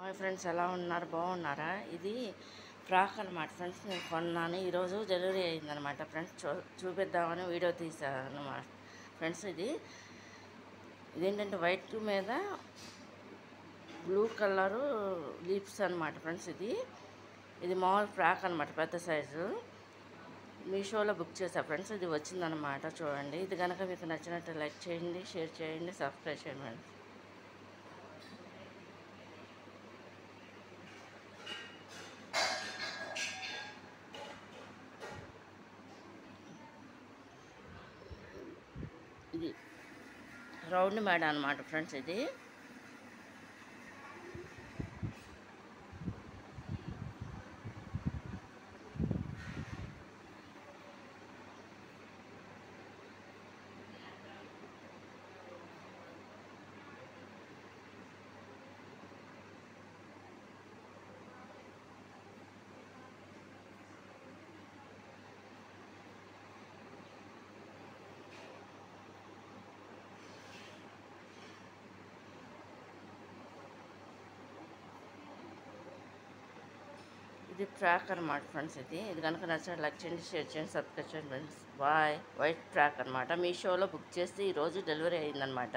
Hi friends, ఎలా ఉన్నారు? బాగున్నారా? ఇది ఫ్రాక్ అనమాట ఫ్రెండ్స్. నేను కొన్నాను, ఈరోజు డెలివరీ అయిందనమాట ఫ్రెండ్స్. చూపిద్దామని వీడియో తీసాను అనమాట ఫ్రెండ్స్. ఇదేంటంటే వైట్ మీద బ్లూ కలరు లీప్స్ అనమాట ఫ్రెండ్స్. ఇది మామూలు ఫ్రాక్ అనమాట, పెద్ద సైజు. మీషోలో బుక్ చేసా ఫ్రెండ్స్. ఇది వచ్చిందనమాట, చూడండి. ఇది కనుక మీకు నచ్చినట్టు లైక్ చేయండి, షేర్ చేయండి, సబ్స్క్రైబ్ చేయండి ఫ్రెండ్స్. ఇది రౌండ్ మేడ అనమాట ఫ్రెండ్స్. ఇది ఇది ఫ్రాక్ అనమాట ఫ్రెండ్స్. ఇది కనుక నచ్చిన లైక్ చేయండి, షేర్ చేయండి, సబ్స్క్రైబ్ చేయండి ఫ్రెండ్స్. బాయ్. వైట్ ఫ్రాక్ అనమాట, మీషోలో బుక్ చేసి ఈరోజు డెలివరీ అయిందనమాట.